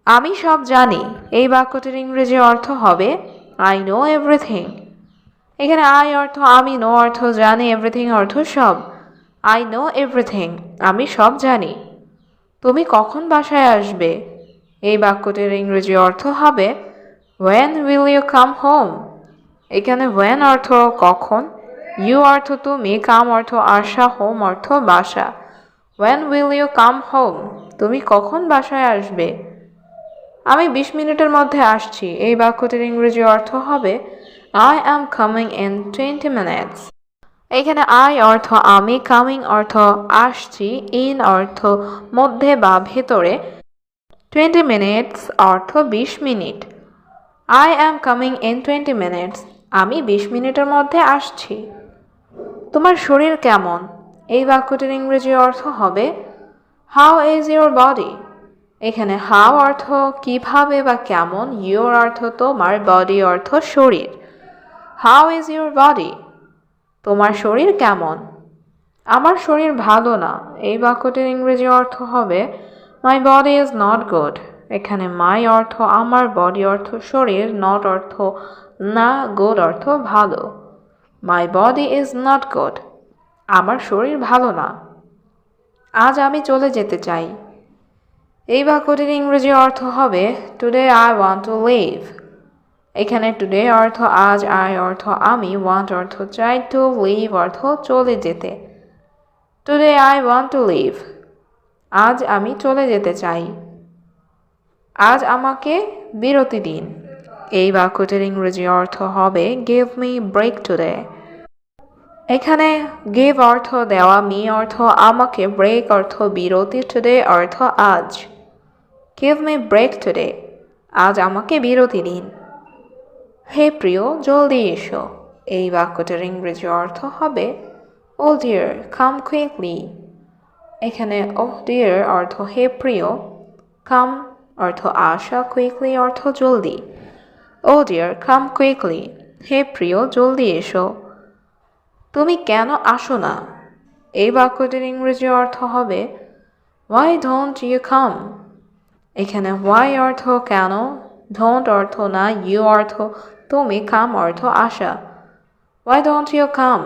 আমি সব জানি এই বাক্যটির ইংরেজি অর্থ হবে আই নো এভরিথিং। এখানে আই অর্থ আমি, নো অর্থ জানি, এভরিথিং অর্থ সব। আই নো এভরিথিং, আমি সব জানি। তুমি কখন বাসায় আসবে? এই বাক্যটির ইংরেজি অর্থ হবে When will you come home? এখানে when অর্থ কখন, you অর্থ তুমি, come অর্থ আসা, home অর্থ বাসা। When will you come home? তুমি কখন বাসায় আসবে? আমি 20 মিনিটের মধ্যে আসছি। এই বাক্যটির ইংরেজি অর্থ হবে I am coming in 20 minutes. এখানে I অর্থ আমি, coming অর্থ আসছি, in অর্থ মধ্যে বা ভেতরে, 20 minutes অর্থ 20 minute. I am coming in 20 minutes. আমি 20 মিনিটের মধ্যে আসছি। তোমার শরীর কেমন? এই বাক্যটির ইংরেজি অর্থ হবে How is your body? এখানে how অর্থ কিভাবে বা কেমন, your অর্থ তোমার, body অর্থ শরীর। How is your body? তোমার শরীর কেমন? আমার শরীর ভালো না। এই বাক্যটির ইংরেজি অর্থ হবে My body is not good. এখানে my অর্থ আমার, body অর্থ শরীর, not অর্থ না, good অর্থ ভালো। My body is not good. আমার শরীর ভালো না। আজ আমি চলে যেতে চাই। এই বাক্যটির ইংরেজি অর্থ হবে Today I want to leave. এখানে today অর্থ আজ, I অর্থ আমি, want অর্থ চাই, to leave অর্থ চলে যেতে। Today I want to leave. আজ আমি চলে যেতে চাই। আজ আমাকে বিরতি দিন। এই বাক্যটির ইংরেজি অর্থ হবে Give me break today. এখানে give অর্থ দেওয়া, me অর্থ আমাকে, break অর্থ বিরতি, today অর্থ আজ। Give me break today. আজ আমাকে বিরতি দিন। হে প্রিয়, জলদি এসো। এই বাক্যটির ইংরেজি অর্থ হবে Oh dear, come quickly. এখানে Oh dear অর্থ হে প্রিয়, come অর্থ আসা, quickly অর্থ জলদি। Oh dear, come quickly. হে প্রিয়, জলদি এসো। তুমি কেন আসো না? এই বাক্যটির ইংরেজি অর্থ হবে Why don't you come? এখানে why অর্থ কেন, don't অর্থ না, you অর্থ তুমি, come অর্থ আসা। Why don't you come?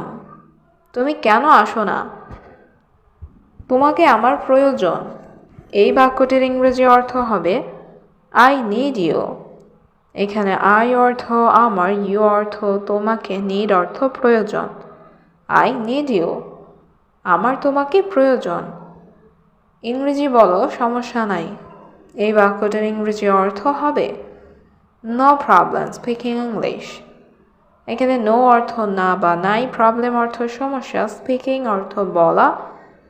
তুমি কেন আসো না? তোমাকে আমার প্রয়োজন। এই বাক্যটির ইংরেজি অর্থ হবে I need you. এখানে I অর্থ আমার, you অর্থ তোমাকে, need অর্থ প্রয়োজন। I need you. আমার তোমাকে প্রয়োজন। ইংরেজি বলো, সমস্যা নাই। এই বাক্যটির ইংরেজি অর্থ হবে No problem speaking English. এখানে no অর্থ না বা নাই, problem অর্থ সমস্যা, speaking অর্থ বলা,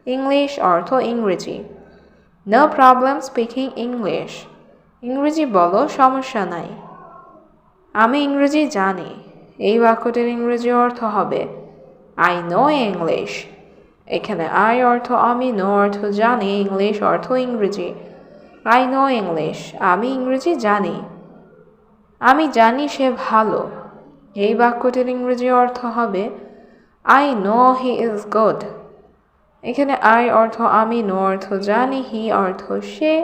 English অর্থ ইংরেজি। No problem speaking English. ইংরেজি বলো, সমস্যা নাই। আমি ইংরেজি জানি। এই বাক্যটির ইংরেজি অর্থ হবে I know English. এখানে I অর্থ আমি, know অর্থ জানি, English অর্থ ইংরেজি। I know English. আমি ইংরেজি জানি। আমি জানি সে ভালো। এই বাক্যটির ইংরেজি অর্থ হবে I know he is good. এখানে I অর্থ আমি, know অর্থ জানি, he অর্থ সে,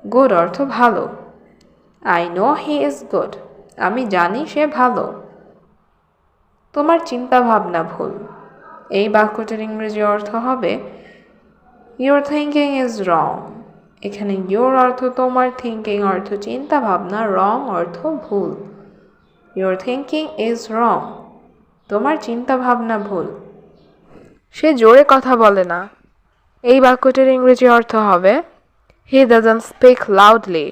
good অর্থ ভালো। I know he is good. আমি জানি সে ভালো। তোমার চিন্তা ভাবনা ভুল। এই বাক্যটির ইংরেজি অর্থ হবে Your thinking is wrong. এখানে your অর্থ তোমার, thinking অর্থ চিন্তা ভাবনা, wrong অর্থ ভুল। Your thinking is wrong. তোমার চিন্তা ভাবনা ভুল। সে জোরে কথা বলে না। এই বাক্যটির ইংরেজি অর্থ হবে He doesn't speak loudly.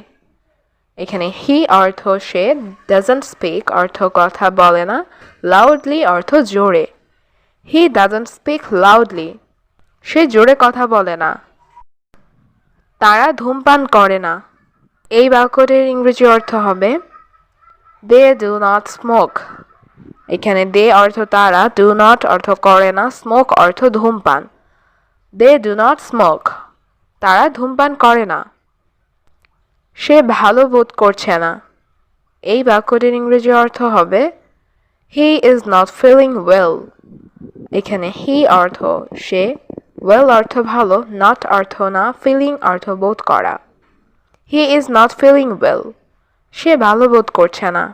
এখানে he অর্থ সে, doesn't speak অর্থ কথা বলে না, loudly অর্থ জোরে। He doesn't speak loudly. সে জোরে কথা বলে না। তারা ধূমপান করে না। এই বাক্যটির ইংরেজি অর্থ হবে They do not smoke. এখানে they অর্থ তারা, do not অর্থ করে না, smoke অর্থ ধূমপান। They do not smoke. তারা ধূমপান করে না। সে ভালো বোধ করছে না। এই বাক্যটির ইংরেজি অর্থ হবে He is not feeling well. এখানে he অর্থ সে, well অর্থ ভালো, not অর্থ না, feeling অর্থ বোধ করা। He is not feeling well. সে ভালো বোধ করছে না।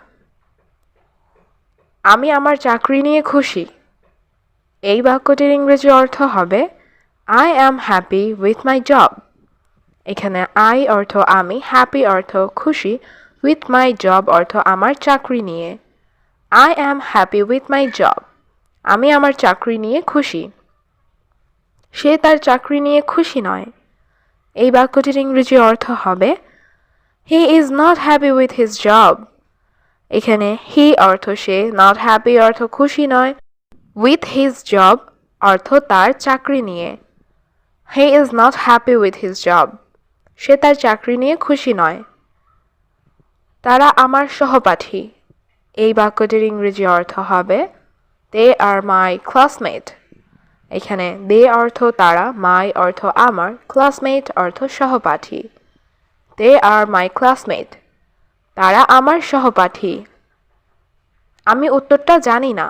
আমি আমার চাকরি নিয়ে খুশি। এই বাক্যটির ইংরেজি অর্থ হবে I am happy with my job. এখানে আই অর্থ আমি, হ্যাপি অর্থ খুশি, উইথ মাই জব অর্থ আমার চাকরি নিয়ে। I am happy with my job. আমি আমার চাকরি নিয়ে খুশি। সে তার চাকরি নিয়ে খুশি নয়। এই বাক্যটির ইংরেজি অর্থ হবে he is not happy with his job. এখানে হি অর্থ সে, নট হ্যাপি অর্থ খুশি নয়, উইথ হিজ জব অর্থ তার চাকরি নিয়ে। He is not happy with his job. সে তার চাকরি নিয়ে খুশি নয়। তারা আমার সহপাঠী। এই বাক্যটির ইংরেজি অর্থ হবে দে আর মাই ক্লাসমেট। এখানে দে অর্থ তারা, মাই অর্থ আমার, ক্লাসমেট অর্থ সহপাঠী। দে আর মাই ক্লাসমেট। তারা আমার সহপাঠী। আমি উত্তরটা জানি না।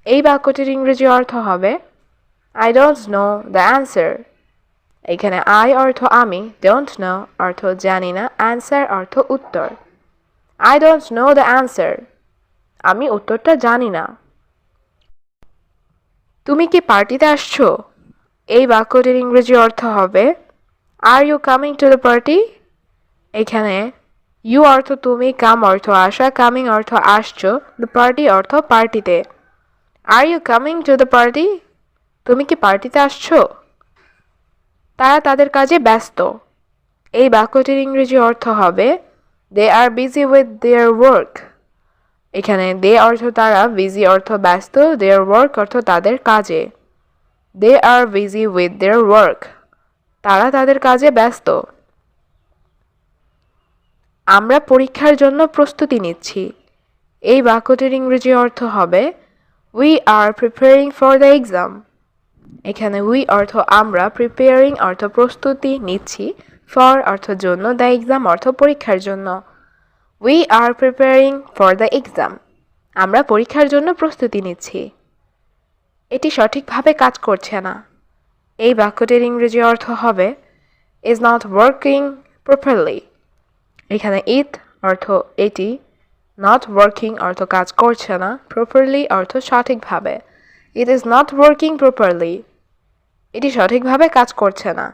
এই বাক্যটির ইংরেজি অর্থ হবে I don't know the answer. এখানে আই অর্থ আমি, ডোন্ট নো অর্থ জানি না, অ্যান্সার অর্থ উত্তর। I don't know the answer. আমি উত্তরটা জানি না। তুমি কি পার্টিতে আসছো? এই বাক্যটির ইংরেজি অর্থ হবে are you coming to the party? এখানে ইউ অর্থ তুমি, কাম অর্থ আসা, কামিং অর্থ আসছো, দ্য পার্টি অর্থ পার্টিতে। Are you coming to the party? তুমি কি পার্টিতে আসছো? তারা তাদের কাজে ব্যস্ত। এই বাক্যটির ইংরেজি অর্থ হবে দে আর বিজি উইথ দেয়ার ওয়ার্ক। এখানে দে অর্থ তারা, বিজি অর্থ ব্যস্ত, দেয়ার ওয়ার্ক অর্থ তাদের কাজে। দে আর বিজি উইথ দেয়ার ওয়ার্ক। তারা তাদের কাজে ব্যস্ত। আমরা পরীক্ষার জন্য প্রস্তুতি নিচ্ছি। এই বাক্যটির ইংরেজি অর্থ হবে we are preparing for the exam. এখানে উই অর্থ আমরা, প্রিপেয়ারিং অর্থ প্রস্তুতি নিচ্ছি, ফর অর্থ জন্য, দ্য এক্সাম অর্থ পরীক্ষার জন্য। We are preparing for the exam. আমরা পরীক্ষার জন্য প্রস্তুতি নিচ্ছি। এটি সঠিকভাবে কাজ করছে না। এই বাক্যটির ইংরেজি অর্থ হবে ইজ নট ওয়ার্কিং প্রপারলি। এখানে ইট অর্থ এটি, নট ওয়ার্কিং অর্থ কাজ করছে না, প্রপারলি অর্থ সঠিকভাবে। It is not working properly. এটি সঠিকভাবে কাজ করছে না।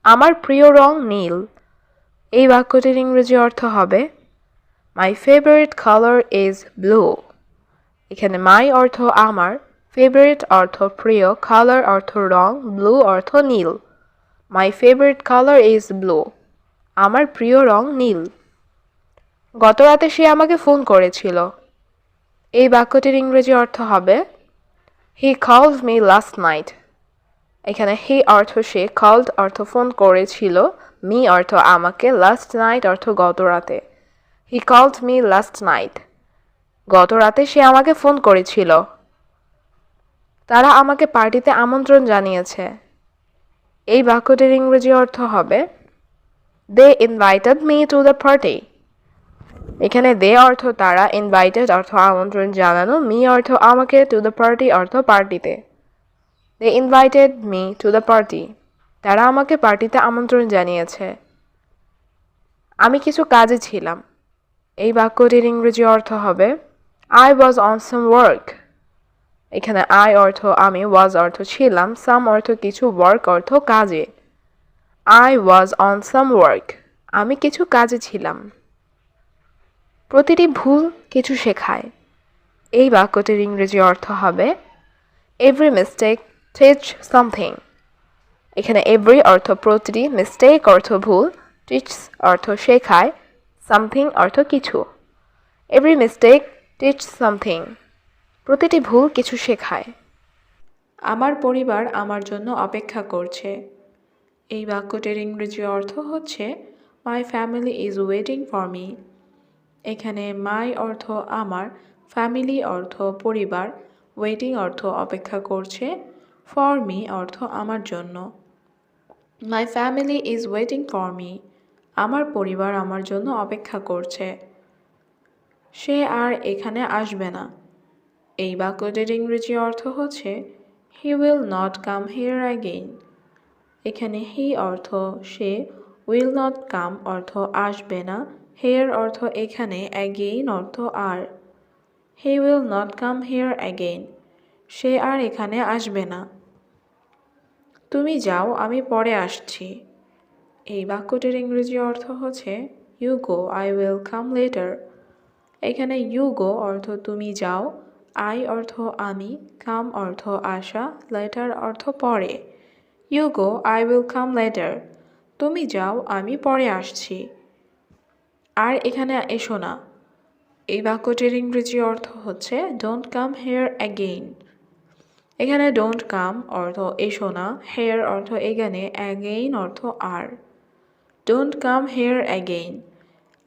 আমার প্রিয় রং নীল। এই বাক্যটির ইংরেজি অর্থ হবে মাই ফেভারিট কালার ইজ ব্লু। এখানে মাই অর্থ আমার, ফেভারিট অর্থ প্রিয়, কালার অর্থ রং, ব্লু অর্থ নীল। My favourite colour is blue. আমার প্রিয় রং নীল। গত রাতে সে আমাকে ফোন করেছিল। এই বাক্যটির ইংরেজি অর্থ হবে হি কলড মি লাস্ট নাইট। এখানে হি অর্থ সে, কলড অর্থ ফোন করেছিল, মি অর্থ আমাকে, লাস্ট নাইট অর্থ গত রাতে। হি কলড মি লাস্ট নাইট। গত রাতে সে আমাকে ফোন করেছিল। তারা আমাকে পার্টিতে আমন্ত্রণ জানিয়েছে। এই বাক্যটির ইংরেজি অর্থ হবে they invited me to the party. এখানে দে অর্থ তারা, ইনভাইটেড অর্থ আমন্ত্রণ জানানো, মি অর্থ আমাকে, টু দ্য পার্টি অর্থ পার্টিতে। They invited me to the party. তারা আমাকে পার্টিতে আমন্ত্রণ জানিয়েছে। আমি কিছু কাজে ছিলাম। এই বাক্যটির ইংরেজি অর্থ হবে I was on some work. এখানে আই অর্থ আমি, ওয়াজ অর্থ ছিলাম, সাম অর্থ কিছু, ওয়ার্ক অর্থ কাজে। I was on some work. আমি কিছু কাজে ছিলাম। প্রতিটি ভুল কিছু শেখায়। এই বাক্যটির ইংরেজি অর্থ হবে এভরি মিস্টেক টিচ সামথিং। এখানে এভরি অর্থ প্রতিটি, মিস্টেক অর্থ ভুল, টিচস অর্থ শেখায়, সামথিং অর্থ কিছু। Every mistake teach something. প্রতিটি ভুল কিছু শেখায়। আমার পরিবার আমার জন্য অপেক্ষা করছে। এই বাক্যটির ইংরেজি অর্থ হচ্ছে my family is waiting for me. এখানে মাই অর্থ আমার, ফ্যামিলি অর্থ পরিবার, ওয়েটিং অর্থ অপেক্ষা করছে, ফর মি অর্থ আমার জন্য। My family is waiting for me. আমার পরিবার আমার জন্য অপেক্ষা করছে। সে আর এখানে আসবে না। এই বাক্যটির ইংরেজি অর্থ হচ্ছে he will not come here again. এখানে হি অর্থ সে, উইল নট কাম অর্থ আসবে না, হেয়ার অর্থ এখানে, অ্যাগেইন অর্থ আর। He will not come here again, সে আর এখানে আসবে না। তুমি যাও, আমি পরে আসছি। এই বাক্যটির ইংরেজি অর্থ হচ্ছে you go, I will come later. এখানে ইউ গো অর্থ তুমি যাও, আই অর্থ আমি, কাম অর্থ আসা, লেটার অর্থ পরে। You go, I will come later. তুমি যাও, আমি পরে আসছি। আর এখানে এসো না। এই বাক্যটির ইংরেজি অর্থ হচ্ছে ডোন্ট কাম হেয়ার অ্যাগেইন। এখানে ডোন্ট কাম অর্থ এসো না, হেয়ার অর্থ এখানে, অ্যাগেইন অর্থ আর। ডোন্ট কাম হেয়ার অ্যাগেইন,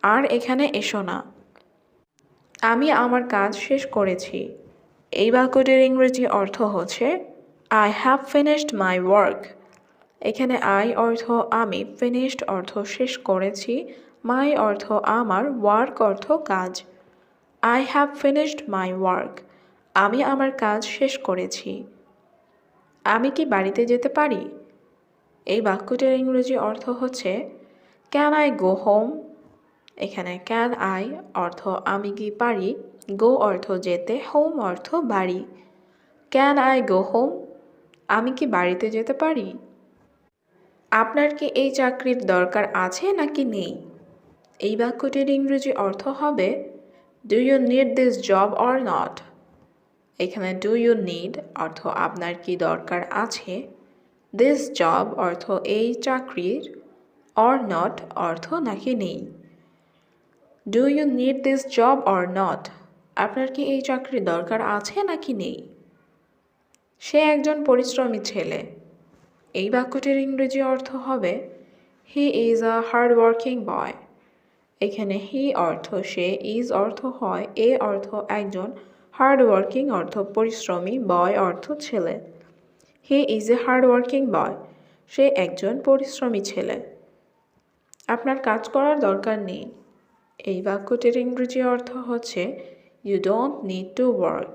আর এখানে এসো না। আমি আমার কাজ শেষ করেছি। এই বাক্যটির ইংরেজি অর্থ হচ্ছে I have finished my work. এখানে আই অর্থ আমি, ফিনিশড অর্থ শেষ করেছি, মাই অর্থ আমার, ওয়ার্ক অর্থ কাজ। I have finished my work, আমি আমার কাজ শেষ করেছি। আমি কি বাড়িতে যেতে পারি? এই বাক্যটির ইংরেজি অর্থ হচ্ছে ক্যান আই গো হোম। এখানে ক্যান আই অর্থ আমি কি পারি, গো অর্থ যেতে, হোম অর্থ বাড়ি। ক্যান আই গো হোম, আমি কি বাড়িতে যেতে পারি? আপনার কি এই চাকরির দরকার আছে নাকি নেই? এই বাক্যটির ইংরেজি অর্থ হবে do you need this job or not. এখানে ডু ইউ নিড অর্থ আপনার কি দরকার আছে, দিস জব অর্থ এই চাকরির, অর নট অর্থ নাকি নেই। Do you need this job or not, আপনার কি এই চাকরির দরকার আছে নাকি নেই? সে একজন পরিশ্রমী ছেলে। এই বাক্যটির ইংরেজি অর্থ হবে he is a hard working boy. এখানে হি অর্থ সে, ইজ অর্থ হয়, এ অর্থ একজন, হার্ড ওয়ার্কিং অর্থ পরিশ্রমী, বয় অর্থ ছেলে। He is a hard working boy, সে একজন পরিশ্রমী ছেলে। আপনার কাজ করার দরকার নেই। এই বাক্যটির ইংরেজি অর্থ হচ্ছে you don't need to work.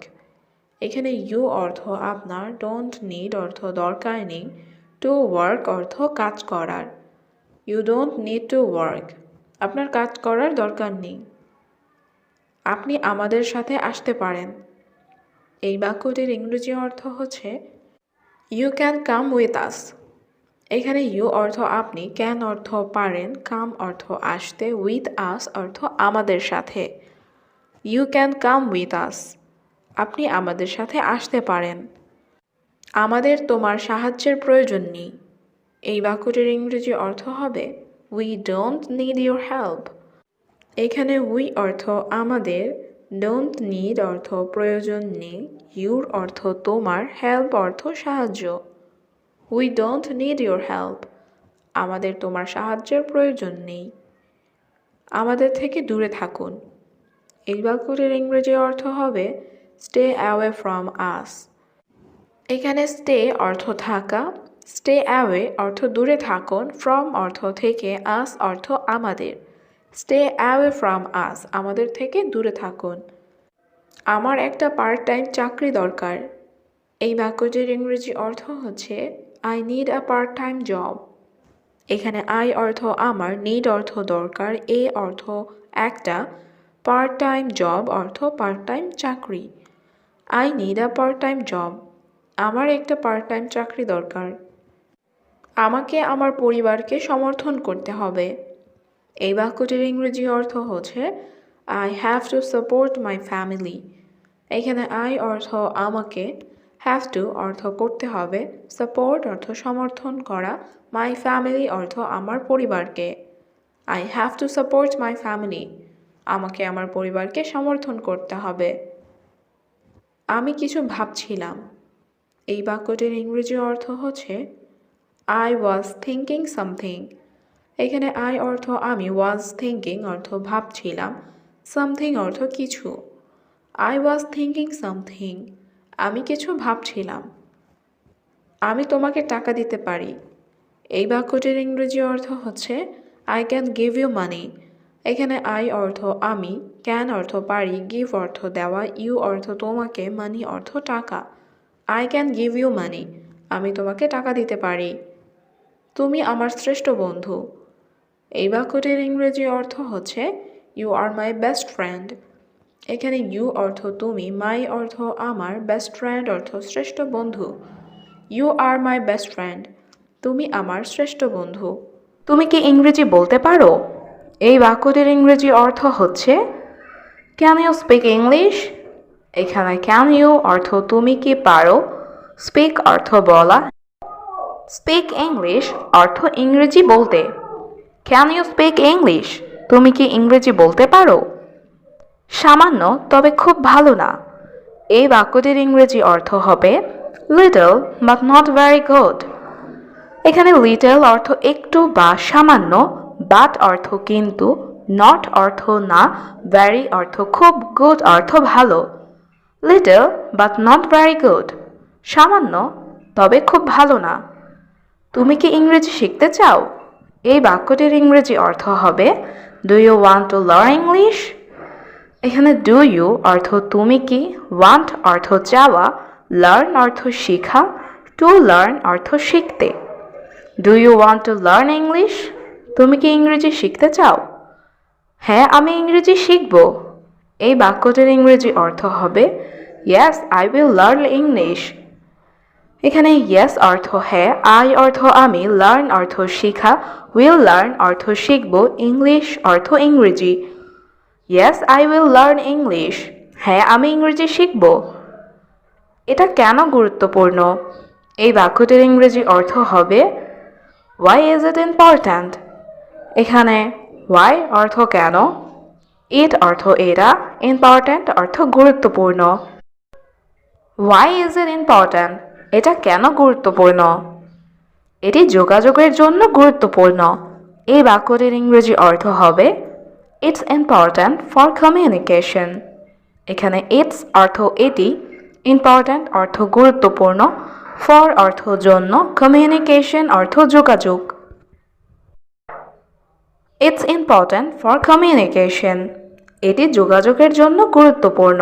এখানে ইউ অর্থ আপনার, ডোন্ট নিড অর্থ দরকার নেই, টু ওয়ার্ক অর্থ কাজ করার। You don't need to work, আপনার কাজ করার দরকার নেই। আপনি আমাদের সাথে আসতে পারেন। এই বাক্যটির ইংরেজি অর্থ হচ্ছে you can come with us. এখানে ইউ অর্থ আপনি, ক্যান অর্থ পারেন, কাম অর্থ আসতে, উইথ আস অর্থ আমাদের সাথে। You can come with us, আপনি আমাদের সাথে আসতে পারেন। আমাদের তোমার সাহায্যের প্রয়োজন নেই। এই বাক্যটির ইংরেজি অর্থ হবে we don't need your help. এখানে উই অর্থ আমাদের, ডোন্ট নিড অর্থ প্রয়োজন নেই, ইউর অর্থ তোমার, হেল্প অর্থ সাহায্য। We don't need your help, আমাদের তোমার সাহায্যের প্রয়োজন নেই। আমাদের থেকে দূরে থাকুন। এই বাক্যটির ইংরেজি অর্থ হবে স্টে অ্যাওয়ে ফ্রম আস। এখানে স্টে অর্থ থাকা, স্টে অ্যাওয়ে অর্থ দূরে থাকুন, ফ্রম অর্থ থেকে, আস অর্থ আমাদের। স্টে অ্যাওয়ে ফ্রম আস, আমাদের থেকে দূরে থাকুন। আমার একটা পার্ট টাইম চাকরি দরকার। এই বাক্যটির ইংরেজি অর্থ হচ্ছে I need a part time job. এখানে আই অর্থ আমার, নিড অর্থ দরকার, এ অর্থ একটা, পার্ট টাইম জব অর্থ পার্ট টাইম চাকরি। I need a part time job, আমার একটা পার্ট টাইম চাকরি দরকার। আমাকে আমার পরিবারকে সমর্থন করতে হবে। এই বাক্যটির ইংরেজি অর্থ হচ্ছে I have to support my family. এখানে আই অর্থ আমাকে, হ্যাভ টু অর্থ করতে হবে, সাপোর্ট অর্থ সমর্থন করা, মাই ফ্যামিলি অর্থ আমার পরিবারকে। I have to support my family, আমাকে আমার পরিবারকে সমর্থন করতে হবে। আমি কিছু ভাবছিলাম। এই বাক্যটির ইংরেজি অর্থ হচ্ছে আই ওয়াজ থিঙ্কিং সামথিং। এখানে আই অর্থ আমি, ওয়াজ থিঙ্কিং অর্থ ভাবছিলাম, সামথিং অর্থ কিছু। আই ওয়াজ থিঙ্কিং সামথিং, আমি কিছু ভাবছিলাম। আমি তোমাকে টাকা দিতে পারি। এই বাক্যটির ইংরেজি অর্থ হচ্ছে I can give you money. এখানে আই অর্থ আমি, ক্যান অর্থ পারি, গিভ অর্থ দেওয়া, ইউ অর্থ তোমাকে, মানি অর্থ টাকা। I can give you money, আমি তোমাকে টাকা দিতে পারি। তুমি আমার শ্রেষ্ঠ বন্ধু। এই বাক্যটির ইংরেজি অর্থ হচ্ছে you are my best friend. এখানে ইউ অর্থ তুমি, মাই অর্থ আমার, বেস্ট ফ্রেন্ড অর্থ শ্রেষ্ঠ বন্ধু। You are my best friend, তুমি আমার শ্রেষ্ঠ বন্ধু। তুমি কি ইংরেজি বলতে পারো? এই বাক্যটির ইংরেজি অর্থ হচ্ছে ক্যান ইউ স্পিক ইংলিশ। এখানে ক্যান ইউ অর্থ তুমি কি পারো, স্পিক অর্থ বলা, স্পিক ইংলিশ অর্থ ইংরেজি বলতে। ক্যান ইউ স্পিক ইংলিশ, তুমি কি ইংরেজি বলতে পারো? সামান্য তবে খুব ভালো না। এই বাক্যটির ইংরেজি অর্থ হবে little but not very good. এখানে লিটল অর্থ একটু বা সামান্য, বাট অর্থ কিন্তু, নট অর্থ না, ভেরি অর্থ খুব, গুড অর্থ ভালো। Little but not very good, সামান্য তবে খুব ভালো না। তুমি কি ইংরেজি শিখতে চাও? এই বাক্যটির ইংরেজি অর্থ হবে do you want to learn English. এখানে ডু ইউ অর্থ তুমি কি, ওয়ান্ট অর্থ চাওয়া, লার্ন অর্থ শিখা, টু লার্ন অর্থ শিখতে। Do you want to learn English, তুমি কি ইংরেজি শিখতে চাও? হ্যাঁ, আমি ইংরেজি শিখব। এই বাক্যটির ইংরেজি অর্থ হবে yes I will learn English. এখানে ইয়েস অর্থ হ্যাঁ, আই অর্থ আমি, লার্ন অর্থ শিখা, উইল লার্ন অর্থ শিখব, ইংলিশ অর্থ ইংরেজি। Yes I will learn English, হ্যাঁ আমি ইংরেজি শিখব। এটা কেন গুরুত্বপূর্ণ? এই বাক্যটির ইংরেজি অর্থ হবে ওয়াই ইজ ইট ইম্পর্ট্যান্ট। এখানে ওয়াই অর্থ কেন, ইট অর্থ এরা, ইম্পর্ট্যান্ট অর্থ গুরুত্বপূর্ণ। ওয়াই ইজ ইট ইম্পর্ট্যান্ট, এটা কেন গুরুত্বপূর্ণ? এটি যোগাযোগের জন্য গুরুত্বপূর্ণ। এই বাক্যটির ইংরেজি অর্থ হবে ইটস ইম্পর্ট্যান্ট ফর কমিউনিকেশন। এখানে ইটস অর্থ এটি, ইম্পর্ট্যান্ট অর্থ গুরুত্বপূর্ণ, ফর অর্থ জন্য, কমিউনিকেশন অর্থ যোগাযোগ। ইটস ইম্পর্ট্যান্ট ফর কমিউনিকেশন, এটি যোগাযোগের জন্য গুরুত্বপূর্ণ।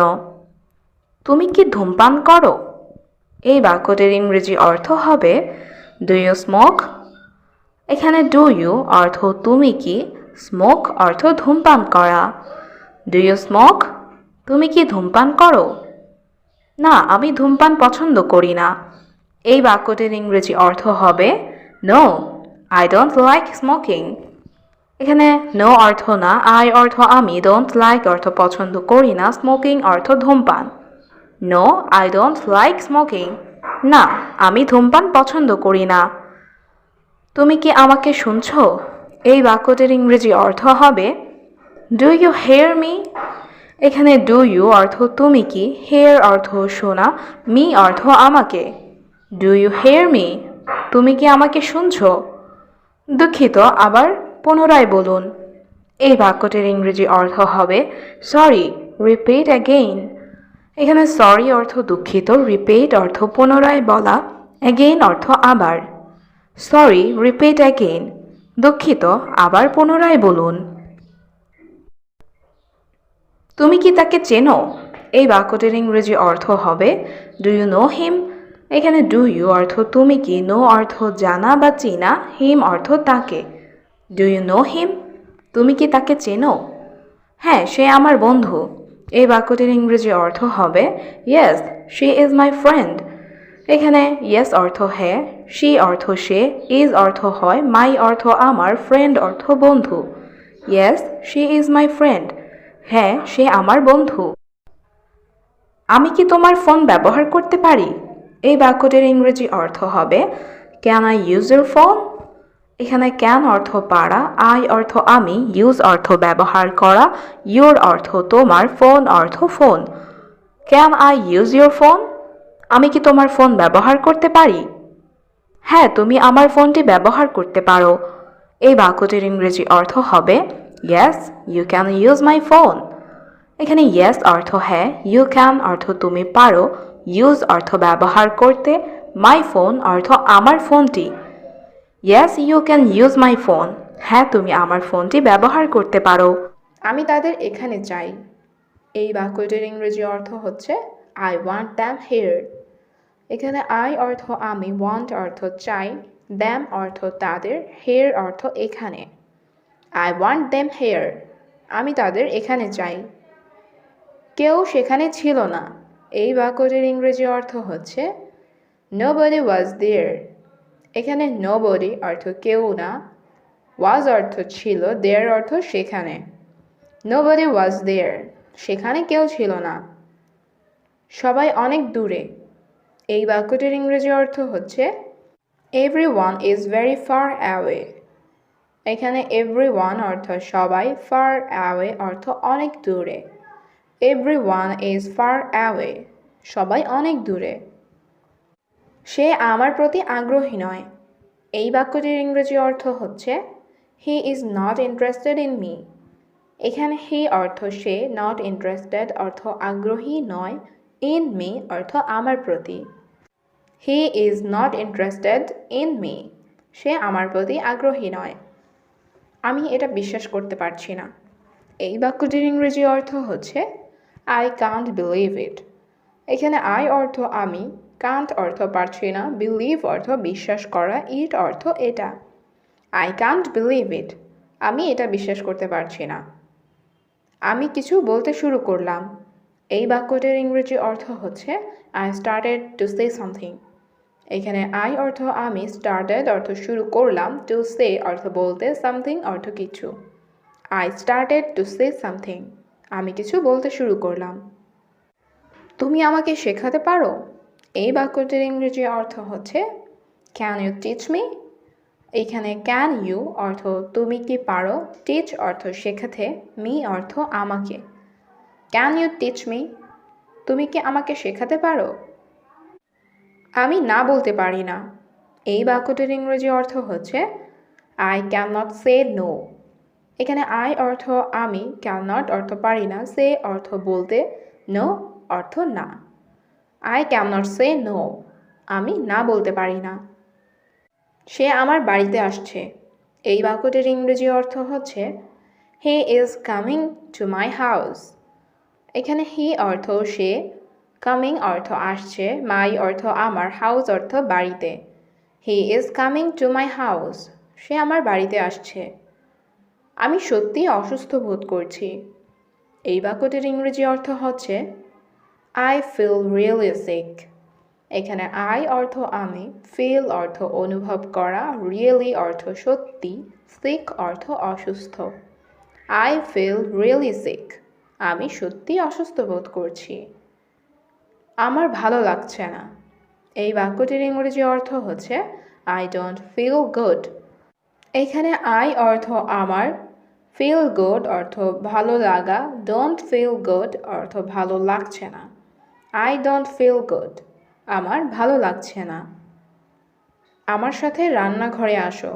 তুমি কি ধূমপান করো? এই বাক্যটির ইংরেজি অর্থ হবে ডু ইউ স্মোক। এখানে ডু ইউ অর্থ তুমি কি, স্মোক অর্থ ধূমপান করা। ডু ইউ স্মোক, তুমি কি ধূমপান করো? না, আমি ধূমপান পছন্দ করি না। এই বাক্যটির ইংরেজি অর্থ হবে no I don't like smoking. এখানে নো অর্থ না, আই অর্থ আমি, ডোন্ট লাইক অর্থ পছন্দ করি না, স্মোকিং অর্থ ধূমপান। No I don't like smoking, না আমি ধূমপান পছন্দ করি না। তুমি কি আমাকে শুনছো? এই বাক্যটির ইংরেজি অর্থ হবে ডু ইউ হেয়ার মি। এখানে ডু ইউ অর্থ তুমি কি, হেয়ার অর্থ শোনা, মি অর্থ আমাকে। ডু ইউ হেয়ার মি, তুমি কি আমাকে শুনছো? দুঃখিত, আবার পুনরায় বলুন। এই বাক্যটির ইংরেজি অর্থ হবে সরি রিপিট অ্যাগেইন। এখানে সরি অর্থ দুঃখিত, রিপিট অর্থ পুনরায় বলা, অ্যাগেইন অর্থ আবার। সরি রিপিট অ্যাগেইন, দুঃখিত আবার পুনরায় বলুন। তুমি কি তাকে চেনো? এই বাক্যটির ইংরেজি অর্থ হবে ডু ইউ নো হিম। এখানে ডু ইউ অর্থ তুমি কি, নো অর্থ জানা বা চেনা, হিম অর্থ তাকে। ডু ইউ নো হিম, তুমি কি তাকে চেনো? হ্যাঁ, সে আমার বন্ধু। এই বাক্যটির ইংরেজি অর্থ হবে yes she is my friend. এখানে ইয়েস অর্থ হ্যাঁ, শি অর্থ সে, ইজ অর্থ হয়, মাই অর্থ আমার, ফ্রেন্ড অর্থ বন্ধু। Yes she is my friend, হ্যাঁ সে আমার বন্ধু। আমি কি তোমার ফোন ব্যবহার করতে পারি? এই বাক্যটির ইংরেজি অর্থ হবে can I use your phone. এখানে ক্যান অর্থ পারা, আই অর্থ আমি, ইউজ অর্থ ব্যবহার করা, ইউর অর্থ তোমার, ফোন অর্থ phone. Can I use your phone, আমি কি তোমার ফোন ব্যবহার করতে পারি? হ্যাঁ, তুমি আমার ফোনটি ব্যবহার করতে পারো। এই বাক্যটির ইংরেজি অর্থ হবে yes you can use my phone. এখানে ইয়েস অর্থ হ্যাঁ, ইউ ক্যান অর্থ তুমি পারো, ইউজ অর্থ ব্যবহার করতে, মাই ফোন অর্থ আমার ফোনটি। Yes you can use my phone, হ্যাঁ তুমি আমার ফোনটি ব্যবহার করতে পারো। আমি তাদের এখানে চাই। এই বাক্যটির ইংরেজি অর্থ হচ্ছে আই ওয়ান্ট দ্যাম হিয়ার। এখানে আই অর্থ আমি, ওয়ান্ট অর্থ চাই, দ্যাম অর্থ তাদের, হিয়ার অর্থ এখানে। I want them here. আমি তাদের এখানে চাই। কেউ সেখানে ছিল না। এই বাক্যটির ইংরেজি অর্থ হচ্ছে Nobody was there. এখানে nobody অর্থ কেউ না, was অর্থ ছিল, there অর্থ সেখানে। Nobody was there. সেখানে কেউ ছিল না। সবাই অনেক দূরে। এই বাক্যটির ইংরেজি অর্থ হচ্ছে Everyone is very far away. এখানে everyone অর্থ সবাই, far away অর্থ অনেক দূরে। Everyone is far away. সবাই অনেক দূরে। সে আমার প্রতি আগ্রহী নয়। এই বাক্যটির ইংরেজি অর্থ হচ্ছে He is not interested in me. এখানে he অর্থ সে, not interested অর্থ আগ্রহী নয়, in me অর্থ আমার প্রতি। He is not interested in me. সে আমার প্রতি আগ্রহী নয়। আমি এটা বিশ্বাস করতে পারছি না। এই বাক্যটির ইংরেজি অর্থ হচ্ছে I can't believe it. এখানে I অর্থ আমি, can't অর্থ পারছি না, believe অর্থ বিশ্বাস করা, it অর্থ এটা। I can't believe it. আমি এটা বিশ্বাস করতে পারছি না। আমি কিছু বলতে শুরু করলাম। এই বাক্যটির ইংরেজি অর্থ হচ্ছে I started to say something. এখানে I অর্থ আমি, started অর্থ শুরু করলাম, to say অর্থ বলতে, something অর্থ কিছু। I started to say something. আমি কিছু বলতে শুরু করলাম। তুমি আমাকে শেখাতে পারো? এই বাক্যটির ইংরেজি অর্থ হচ্ছে Can you teach me? এখানে can you অর্থ তুমি কি পারো, teach অর্থ শেখাতে, me অর্থ আমাকে। Can you teach me? তুমি কি আমাকে শেখাতে পারো? আমি না বলতে পারি না। এই বাক্যটির ইংরেজি অর্থ হচ্ছে I cannot say no. এখানে I অর্থ আমি, cannot অর্থ পারি না, say অর্থ বলতে, no অর্থ না। I cannot say no. আমি না বলতে পারি না। সে আমার বাড়িতে আসছে। এই বাক্যটির ইংরেজি অর্থ হচ্ছে He is coming to my house. এখানে he অর্থ সে, coming অর্থ আসছে, my অর্থ আমার, house অর্থ বাড়িতে। He is coming to my house. সে আমার বাড়িতে আসছে। আমি সত্যিই অসুস্থ বোধ করছি। এই বাক্যটির ইংরেজি অর্থ হচ্ছে I feel really sick. এখানে I অর্থ আমি, feel অর্থ অনুভব করা, really অর্থ সত্যি, sick অর্থ অসুস্থ। I feel really sick. আমি সত্যি অসুস্থ বোধ করছি। আমার ভালো লাগছে না। এই বাক্যটির ইংরেজি অর্থ হচ্ছে I don't feel good. এখানে I অর্থ আমার, feel good অর্থ ভালো লাগা, don't feel good অর্থ ভালো লাগছে না। I don't feel good. আমার ভালো লাগছে না। আমার সাথে রান্নাঘরে আসো।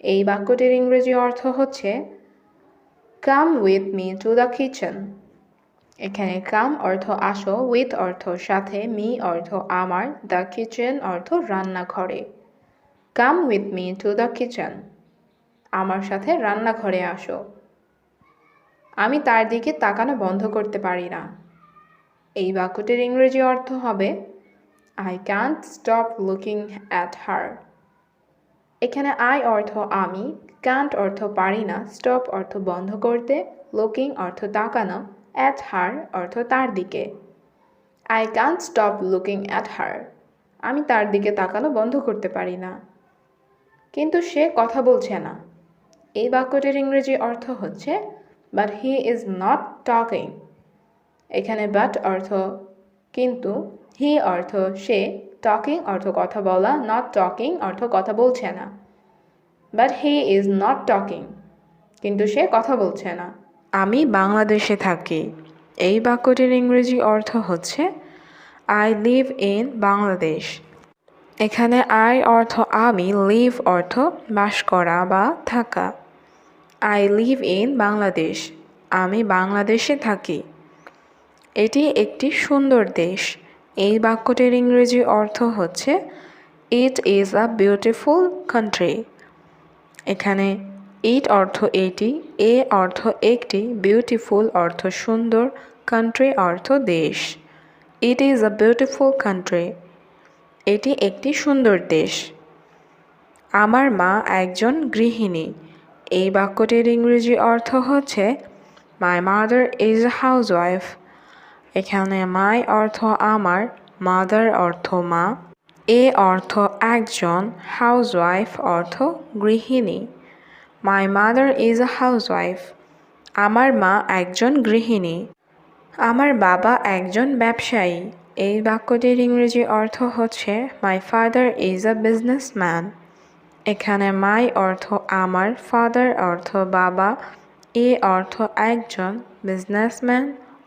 এই বাক্যটির ইংরেজি অর্থ হচ্ছে Come with me to the kitchen. এখানে come অর্থ আসো, with অর্থ সাথে, me অর্থ আমার, the kitchen অর্থ রান্নাঘরে। Come with me to the kitchen. আমার সাথে রান্নাঘরে আসো। আমি তার দিকে তাকানো বন্ধ করতে পারি না। এই বাক্যটির ইংরেজি অর্থ হবে I can't stop looking at her. এখানে I অর্থ আমি, can't অর্থ পারি না, stop অর্থ বন্ধ করতে, looking অর্থ তাকানো, at her অর্থ তার দিকে। I can't stop looking at her. আমি তার দিকে তাকানো বন্ধ করতে পারি না। কিন্তু সে কথা বলছে না। এই বাক্যটির ইংরেজি অর্থ হচ্ছে But he is not talking. এখানে but অর্থ কিন্তু, he অর্থ সে, talking অর্থ কথা বলা, not talking অর্থ কথা বলছে না। But he is not talking. কিন্তু সে কথা বলছে না। আমি বাংলাদেশে থাকি। এই বাক্যটির ইংরেজি অর্থ হচ্ছে I live in বাংলাদেশ। এখানে I অর্থ আমি, live অর্থ বাস করা বা থাকা। I live in Bangladesh. আমি বাংলাদেশে থাকি। এটি একটি সুন্দর দেশ। এই বাক্যটির ইংরেজি অর্থ হচ্ছে It is a beautiful country. এখানে it অর্থ এটি, a অর্থ একটি, beautiful অর্থ সুন্দর, country অর্থ দেশ। It is a beautiful country. এটি একটি সুন্দর দেশ। আমার মা একজন গৃহিণী। এই বাক্যটির ইংরেজি অর্থ হচ্ছে my mother is a housewife. এখানে মাই অর্থ আমার, মাদার অর্থ মা, এ অর্থ একজন, হাউসওয়াইফ অর্থ গৃহিণী। My mother is a housewife. আমার মা একজন গৃহিণী। আমার বাবা একজন ব্যবসায়ী। এই বাক্যটির ইংরেজি অর্থ হচ্ছে my father is a businessman. এখানে মাই অর্থ আমার, ফাদার অর্থ বাবা, এ অর্থ একজন, বিজনেসম্যান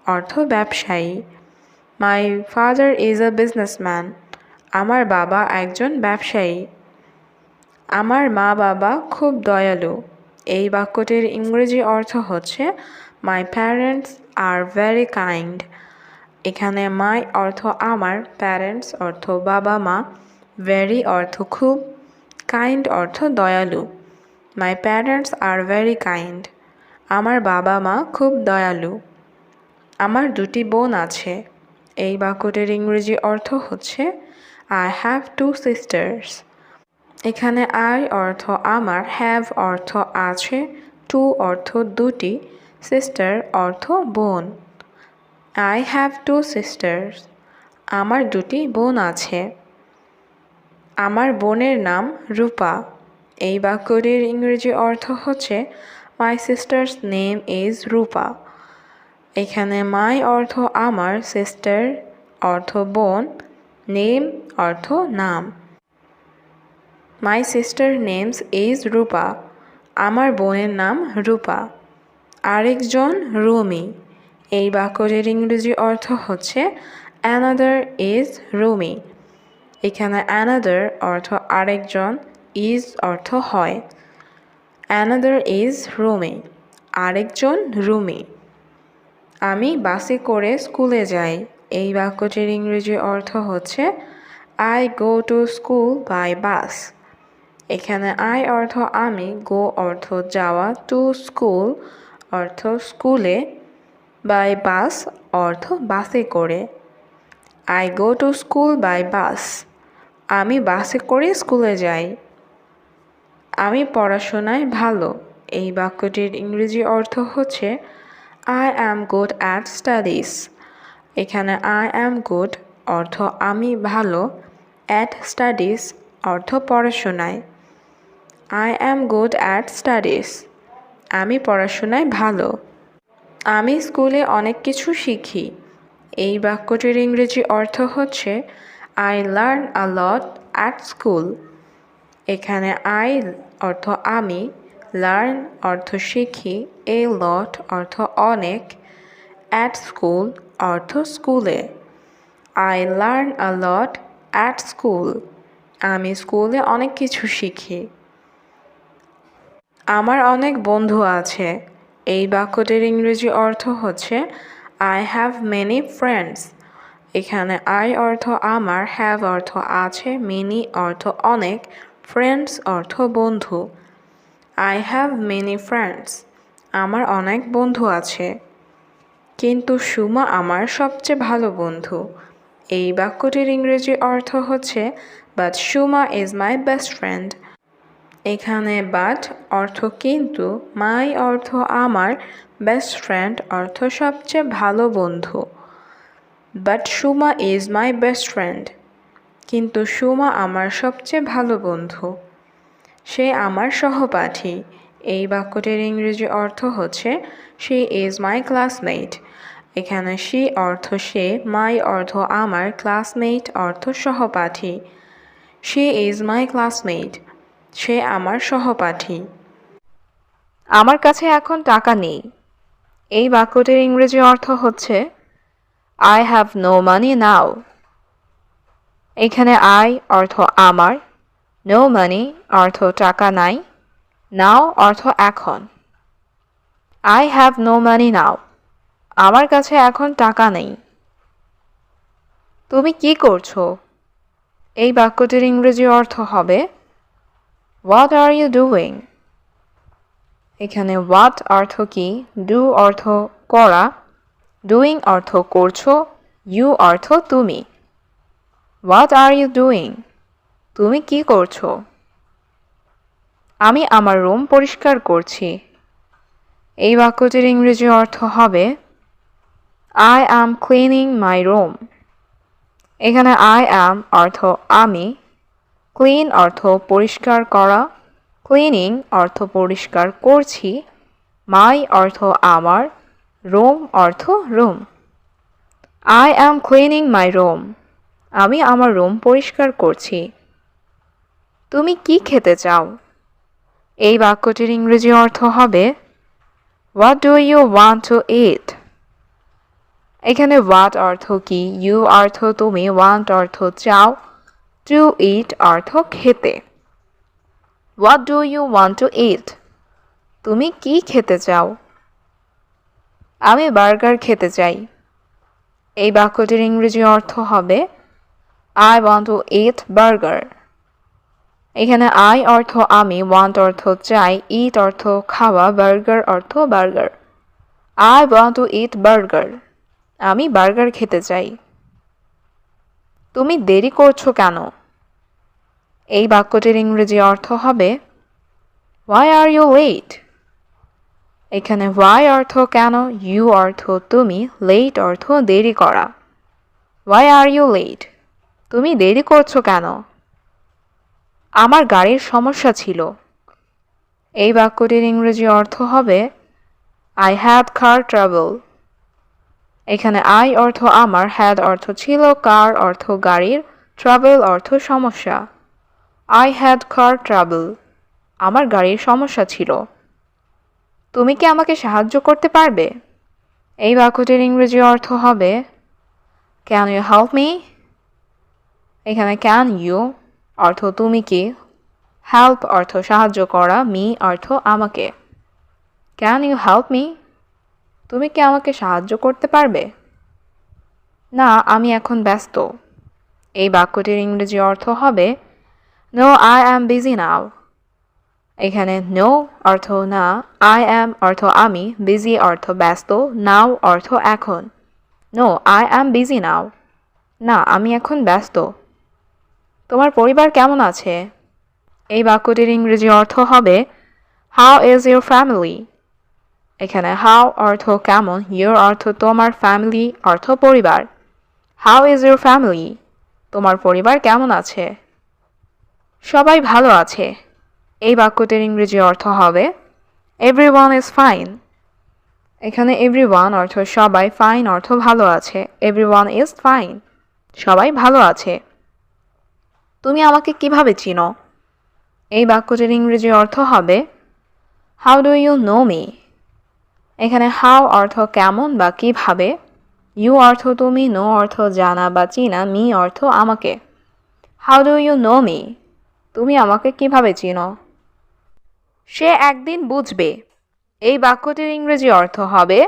অর্থ ব্যবসায়ী। My father is a businessman. আমার বাবা একজন ব্যবসায়ী। আমার মা বাবা খুব দয়ালু। এই বাক্যটির ইংরেজি অর্থ হচ্ছে my parents are very kind. এখানে মাই অর্থ আমার, প্যারেন্টস অর্থ বাবা মা, ভেরি অর্থ খুব, কাইন্ড অর্থ দয়ালু। My parents are very kind. আমার বাবা মা খুব দয়ালু। আমার দুটি বোন আছে। এই বাক্যটির ইংরেজি অর্থ হচ্ছে আই হ্যাভ টু সিস্টার্স। এখানে আই অর্থ আমার, হ্যাভ অর্থ আছে, টু অর্থ দুটি, সিস্টার অর্থ বোন। I have to sisters. আমার দুটি বোন আছে। আমার বোনের নাম রূপা। এই বাক্যটির ইংরেজি অর্থ হচ্ছে মাই সিস্টার্স নেম ইজ রূপা। এখানে মাই অর্থ আমার, সিস্টার অর্থ বোন, নেম অর্থ নাম। মাই সিস্টার নেমস ইজ রূপা। আমার বোনের নাম রূপা। আরেকজন রুমি। এই বাক্যটির ইংরেজি অর্থ হচ্ছে অ্যানাদার ইজ রুমি। এখানে অ্যানাদার অর্থ আরেকজন, ইজ অর্থ হয়। Another is Rumi. আরেকজন রুমি। আমি বাসে করে স্কুলে যাই। এই বাক্যটির ইংরেজি অর্থ হচ্ছে I go to school by bus. এখানে আই অর্থ আমি, গো অর্থ যাওয়া, টু স্কুল অর্থ স্কুলে, বাই বাস অর্থ বাসে করে। I go to school by bus. আমি বাসে করে স্কুলে যাই। আমি পড়াশোনায় ভালো। এই বাক্যটির ইংরেজি অর্থ হচ্ছে I am good at studies. এখানে আই অ্যাম গুড অর্থ আমি ভালো, অ্যাট স্টাডিজ অর্থ পড়াশোনায়। I am good at studies. আমি পড়াশোনায় ভালো। আমি স্কুলে অনেক কিছু শিখি। এই বাক্যটির ইংরেজি অর্থ হচ্ছে I learn a lot at school. এখানে আই অর্থ আমি, লার্ন অর্থ শিখি, এ লট অর্থ অনেক, অ্যাট স্কুল অর্থ স্কুলে। I learn a lot at school. আমি স্কুলে অনেক কিছু শিখি। আমার অনেক বন্ধু আছে। এই বাক্যটির ইংরেজি অর্থ হচ্ছে আই হ্যাভ মেনি ফ্রেন্ডস। এখানে আই অর্থ আমার, হ্যাভ অর্থ আছে, মেনি অর্থ অনেক, ফ্রেন্ডস অর্থ বন্ধু। I have many friends. আমার অনেক বন্ধু আছে। কিন্তু সুমা আমার সবচেয়ে ভালো বন্ধু। এই বাক্যটির ইংরেজি অর্থ হচ্ছে but Suma is my best friend. এখানে বাট অর্থ কিন্তু, মাই অর্থ আমার, বেস্ট ফ্রেন্ড অর্থ সবচেয়ে ভালো বন্ধু। But Suma is my best friend. কিন্তু সুমা আমার সবচেয়ে ভালো বন্ধু। সে আমার সহপাঠী। এই বাক্যটির ইংরেজি অর্থ হচ্ছে শি ইজ মাই ক্লাসমেট। এখানে শি অর্থ সে, মাই অর্থ আমার, ক্লাসমেট অর্থ সহপাঠী। She is my classmate. সে আমার সহপাঠী। আমার কাছে এখন টাকা নেই। এই বাক্যটির ইংরেজি অর্থ হচ্ছে আই হ্যাভ নো মানি নাও। এখানে আই অর্থ আমার, নো মানি অর্থ টাকা নাই, নাও অর্থ এখন। আই হ্যাভ নো মানি নাও। আমার কাছে এখন টাকা নেই। তুমি কি করছো? এই বাক্যটির ইংরেজি অর্থ হবে হোয়াট আর ইউ ডুইং। এখানে হোয়াট অর্থ কি, ডু অর্থ করা, ডুইং অর্থ করছো, ইউ অর্থ তুমি। What are you doing? তুমি কি করছো? আমি আমার রুম পরিষ্কার করছি। এই বাক্যটির ইংরেজি অর্থ হবে I am cleaning my room। এখানে I am অর্থ আমি, ক্লিন অর্থ পরিষ্কার করা, ক্লিনিং অর্থ পরিষ্কার করছি, মাই অর্থ আমার, রুম অর্থ room. I am cleaning my room। আমি আমার রুম পরিষ্কার করছি। তুমি কি খেতে চাও? এই বাক্যটির ইংরেজি অর্থ হবে What do you want to eat? এখানে what অর্থ কি, you অর্থ তুমি, want অর্থ চাও, to eat অর্থ খেতে। What do you want to eat? তুমি কি খেতে চাও? আমি বার্গার খেতে চাই। এই বাক্যটির ইংরেজি অর্থ হবে I want to eat burger। এখানে I অর্থ আমি, want অর্থ চাই, eat অর্থ খাওয়া, burger অর্থ burger. I want to eat burger। আমি বার্গার খেতে চাই। তুমি দেরি করছো কেন? এই বাক্যটির ইংরেজি অর্থ হবে Why are you late? এখানে why অর্থ কেন, you অর্থ তুমি, late অর্থ দেরি করা। Why are you late? তুমি দেরি করছো কেন? আমার গাড়ির সমস্যা ছিল। এই বাক্যটির ইংরেজি অর্থ হবে I had car trouble। এখানে I অর্থ আমার, had অর্থ ছিল, car অর্থ গাড়ির, trouble অর্থ সমস্যা। I had car trouble। আমার গাড়ির সমস্যা ছিল। তুমি কি আমাকে সাহায্য করতে পারবে? এই বাক্যটির ইংরেজি অর্থ হবে Can you help me? এখানে can you অর্থ তুমি কি, help অর্থ সাহায্য করা, me অর্থ আমাকে। Can you help me? তুমি কি আমাকে সাহায্য করতে পারবে? না, আমি এখন ব্যস্ত। এই বাক্যটির ইংরেজি অর্থ হবে No, I am busy now। এখানে no অর্থ না, I am অর্থ আমি, busy অর্থ ব্যস্ত, now অর্থ এখন। No, I am busy now। না, আমি এখন ব্যস্ত। তোমার পরিবার কেমন আছে? এই বাক্যটির ইংরেজি অর্থ হবে How is your family? এখানে how অর্থ কেমন, your অর্থ তোমার, family অর্থ পরিবার। How is your family? তোমার পরিবার কেমন আছে? সবাই ভালো আছে। এই বাক্যটির ইংরেজি অর্থ হবে Everyone is fine। এখানে everyone অর্থ সবাই, fine অর্থ ভালো আছে, everyone is fine। সবাই ভালো আছে। তুমি আমাকে কিভাবে চিনো? এই বাক্যটির ইংরেজি অর্থ হবে How do you know me? এখানে how অর্থ কেমন বা কিভাবে, you অর্থ তুমি, know অর্থ জানা বা চিনা, me অর্থ আমাকে। How do you know me? তুমি আমাকে কিভাবে চিনো? সে একদিন বুঝবে। এই বাক্যটির ইংরেজি অর্থ হবে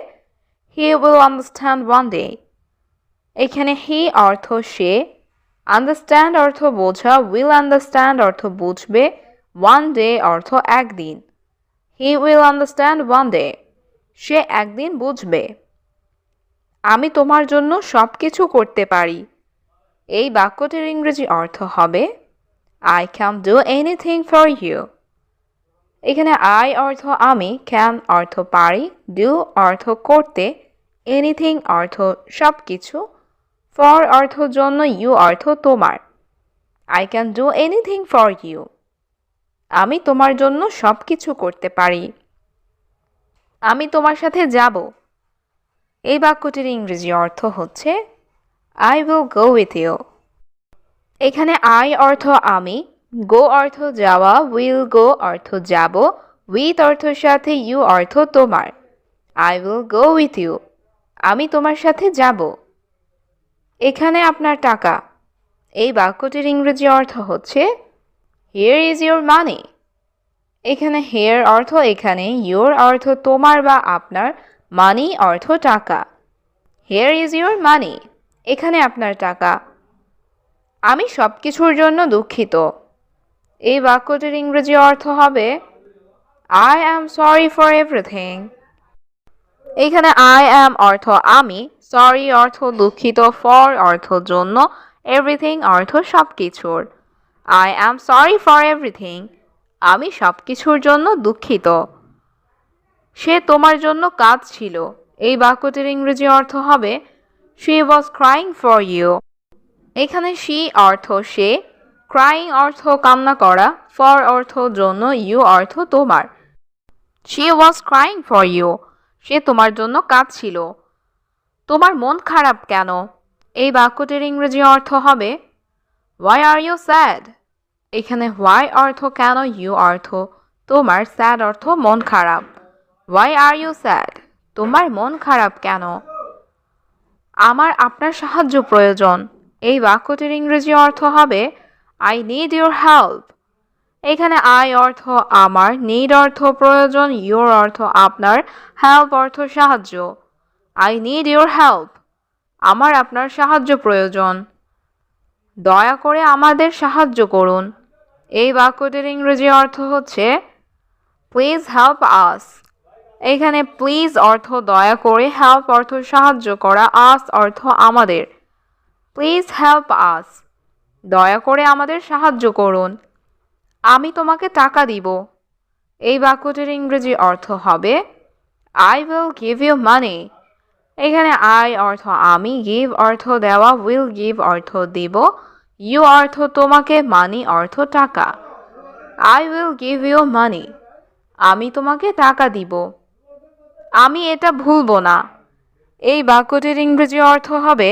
He will understand one day। এখানে he অর্থ সে, understand অর্থ বোঝা, will understand অর্থ বুঝবে, one day অর্থ একদিন। He will understand one day। সে একদিন বুঝবে। আমি তোমার জন্য সব কিছু করতে পারি। এই বাক্যটির ইংরেজি অর্থ হবে I can do anything for you। এখানে I অর্থ আমি, can অর্থ পারি, do অর্থ করতে, anything অর্থ সব কিছু, for অর্থ জন্য, you অর্থ তোমার। I can do anything for you। আমি তোমার জন্য সব কিছু করতে পারি। আমি তোমার সাথে যাব। এই বাক্যটির ইংরেজি অর্থ হচ্ছে I will go with you। এখানে I অর্থ আমি, go অর্থ যাওয়া, will go অর্থ যাব, with অর্থ সাথে, you অর্থ তোমার। I will go with you। আমি তোমার সাথে যাব। এখানে আপনার টাকা। এই বাক্যটির ইংরেজি অর্থ হচ্ছে Here is your money। এখানে here অর্থ এখানে, your অর্থ তোমার বা আপনার, money অর্থ টাকা। Here is your money। এখানে আপনার টাকা। আমি সব কিছুর জন্য দুঃখিত। এই বাক্যটির ইংরেজি অর্থ হবে I am sorry for everything। এখানে I am অর্থ আমি, sorry অর্থ দুঃখিত, for অর্থ জন্য, everything অর্থ সব কিছুর। I am sorry for everything। আমি সবকিছুর জন্য দুঃখিত। সে তোমার জন্য কাঁদছিল। এই বাক্যটির ইংরেজি অর্থ হবে she was crying for you। এখানে she অর্থ সে, crying অর্থ কান্না করা, for অর্থ জন্য, you অর্থ তোমার। she was crying for you, সে তোমার জন্য কাঁদছিল। তোমার মন খারাপ কেন? এই বাক্যটির ইংরেজি অর্থ হবে why are you sad। এখানে why অর্থ কেন, you অর্থ তোমার, sad অর্থ মন খারাপ। why are you sad, তোমার মন খারাপ কেন? আমার আপনার সাহায্য প্রয়োজন। এই বাক্যটির ইংরেজি অর্থ হবে I need your help। এখানে I অর্থ আমার, need অর্থ প্রয়োজন, your অর্থ আপনার, help অর্থ সাহায্য। I need your help, আমার আপনার সাহায্য প্রয়োজন। দয়া করে আমাদের সাহায্য করুন। এই বাক্যটির ইংরেজি অর্থ হচ্ছে প্লিজ হেল্প আস। এখানে প্লিজ অর্থ দয়া করে, হেল্প অর্থ সাহায্য করা, আস অর্থ আমাদের। প্লিজ হেল্প আস, দয়া করে আমাদের সাহায্য করুন। আমি তোমাকে টাকা দিব। এই বাক্যটির ইংরেজি অর্থ হবে I will give you money। এখানে I অর্থ আমি, give অর্থ দেওয়া, will give অর্থ দিব, you অর্থ তোমাকে, money অর্থ টাকা। I will give you money, আমি তোমাকে টাকা দিব। আমি এটা ভুলব না। এই বাক্যটির ইংরেজি অর্থ হবে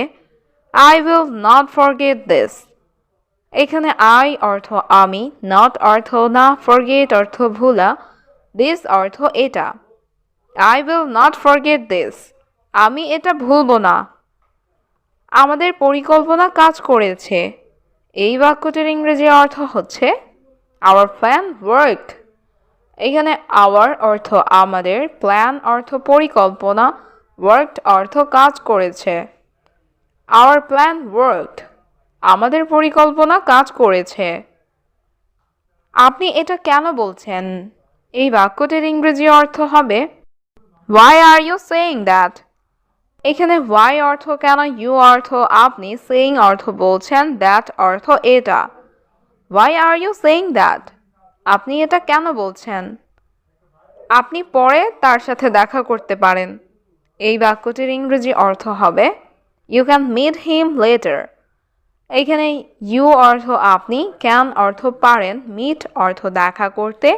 I will not forget this। এখানে I অর্থ আমি, not অর্থ না, forget অর্থ ভুলা, this অর্থ এটা। I will not forget this, আমি এটা ভুলব না। আমাদের পরিকল্পনা কাজ করেছে। এই বাক্যটির ইংরেজি অর্থ হচ্ছে our plan worked। এখানে our অর্থ আমাদের, plan অর্থ পরিকল্পনা, worked অর্থ কাজ করেছে। Our plan worked, আমাদের পরিকল্পনা কাজ করেছে। আপনি এটা কেন বলছেন? এই বাক্যটির ইংরেজি অর্থ হবে Why are you saying that? এখানে why অর্থ কেন, you অর্থ আপনি, saying অর্থ বলছেন, that অর্থ এটা। Why are you saying that? আপনি এটা কেন বলছেন? আপনি পরে তার সাথে দেখা করতে পারেন। এই বাক্যটির ইংরেজি অর্থ হবে You can meet him later। এখানে you অর্থ আপনি, can অর্থ পারেন, meet অর্থ দেখা করতে,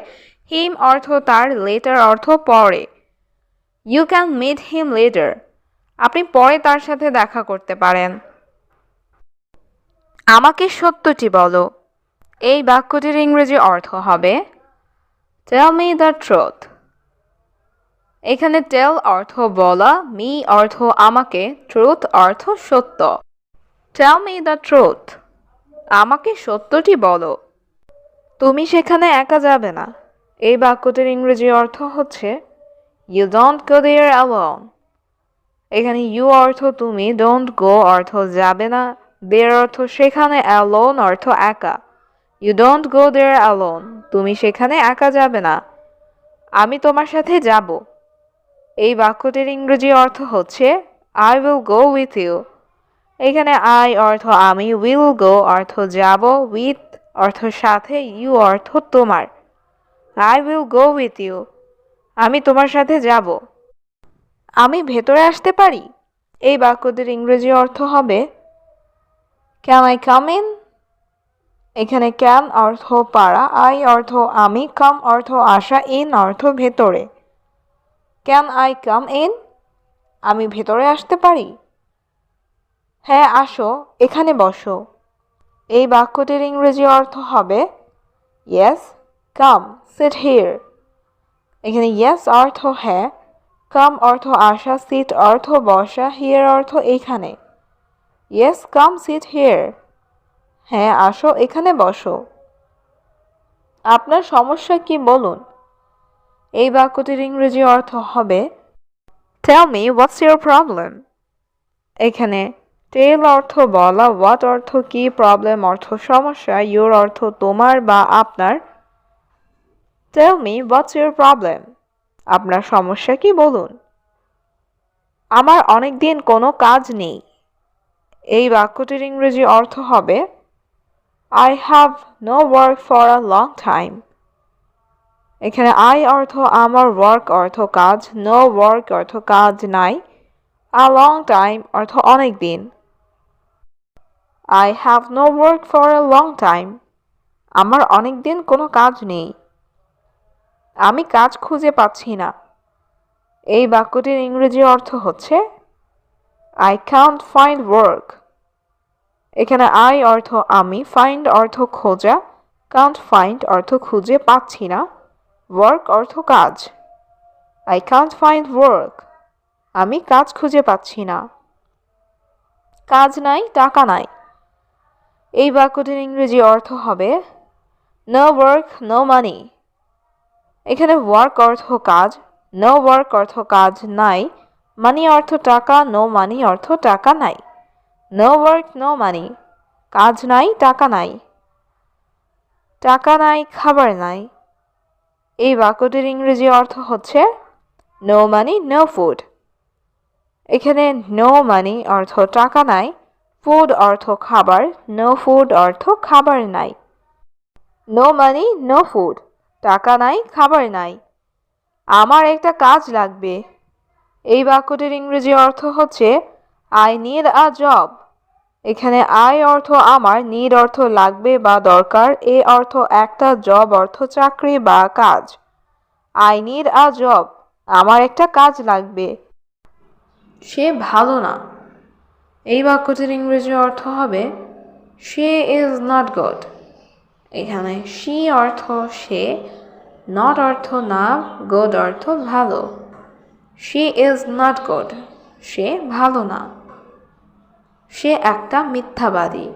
him অর্থ তার, later অর্থ পরে। You can meet him later, আপনি পরে তার সাথে দেখা করতে পারেন। আমাকে সত্যটি বলো। এই বাক্যটির ইংরেজি অর্থ হবে Tell me the truth। এখানে tell অর্থ বলা, me অর্থ আমাকে, truth অর্থ সত্য। Tell me the truth, আমাকে সত্যটি বলো। তুমি সেখানে একা যাবে না। এই বাক্যটির ইংরেজি অর্থ হচ্ছে You don't go there alone। এখানে you অর্থ তুমি, don't go অর্থ যাবে না, there অর্থ সেখানে, alone অর্থ একা। You don't go there alone, তুমি সেখানে একা যাবে না। আমি তোমার সাথে যাব। এই বাক্যটির ইংরেজি অর্থ হচ্ছে I will go with you। এখানে I অর্থ আমি, will go অর্থ যাব, with অর্থ সাথে, you অর্থ তোমার। I will go with you, আমি তোমার সাথে যাব। আমি ভেতরে আসতে পারি। এই বাক্যটির ইংরেজি অর্থ হবে Can I come in? এখানে can অর্থ পারা, I অর্থ আমি, come অর্থ আসা, in অর্থ ভেতরে। Can I come in? আমি ভেতরে আসতে পারি। হ্যাঁ আসো, এখানে বসো। এই বাক্যটির ইংরেজি অর্থ হবে Yes, come, sit here। এখানে yes অর্থ হ্যাঁ, come অর্থ আসা, sit অর্থ বসা, here অর্থ এখানে। Yes, come sit here, হ্যাঁ আসো এখানে বসো। আপনার সমস্যা কি বলুন। এই বাক্যটির ইংরেজি অর্থ হবে Tell me what's your problem। এখানে tell অর্থ বলা, what অর্থ কি, problem অর্থ সমস্যা, your অর্থ তোমার বা আপনার। Tell me what's your problem, আপনার সমস্যা কি বলুন। আমার অনেক দিন কোনো কাজ নেই। এই বাক্যটির ইংরেজি অর্থ হবে I have no work for a long time। এখানে আই অর্থ আমার, ওয়ার্ক অর্থ কাজ, নো ওয়ার্ক অর্থ কাজ নাই, আ লং টাইম অর্থ অনেক দিন। I have no work for a long time, আমার অনেক দিন কোনো কাজ নেই। আমি কাজ খুঁজে পাচ্ছি না। এই বাক্যটির ইংরেজি অর্থ হচ্ছে আই ক্যান্ট ফাইন্ড ওয়ার্ক। এখানে আই অর্থ আমি, ফাইন্ড অর্থ খোঁজা, কান্ট ফাইন্ড অর্থ খুঁজে পাচ্ছি না, ওয়ার্ক অর্থ কাজ। আই কান্ট ফাইন্ড ওয়ার্ক, আমি কাজ খুঁজে পাচ্ছি না। কাজ নাই, টাকা নাই। এই বাক্যটির ইংরেজি অর্থ হবে নো ওয়ার্ক, নো মানি। এখানে ওয়ার্ক অর্থ কাজ, নো ওয়ার্ক অর্থ কাজ নাই, মানি অর্থ টাকা, নো মানি অর্থ টাকা নাই। নো ওয়ার্ক, নো মানি, কাজ নাই, টাকা নাই। টাকা নাই, খাবার নাই। এই বাক্যটির ইংরেজি অর্থ হচ্ছে নো মানি, নো ফুড। এখানে নো মানি অর্থ টাকা নাই, ফুড অর্থ খাবার, নো ফুড অর্থ খাবার নাই। নো মানি, নো ফুড, টাকা নাই, খাবার নাই। আমার একটা কাজ লাগবে। এই বাক্যটির ইংরেজি অর্থ হচ্ছে আই নিড আ জব। এখানে আই অর্থ আমার, নিড অর্থ লাগবে বা দরকার, এ অর্থ একটা, জব অর্থ চাকরি বা কাজ। আই নিড আ জব, আমার একটা কাজ লাগবে। সে ভালো না। এই বাক্যটির ইংরেজি অর্থ হবে শি ইজ নট গুড। এখানে শি অর্থ সে, নট অর্থ না, গুড অর্থ ভালো। শি ইজ নট গুড, সে ভালো না। সে একটা মিথ্যাবাদী।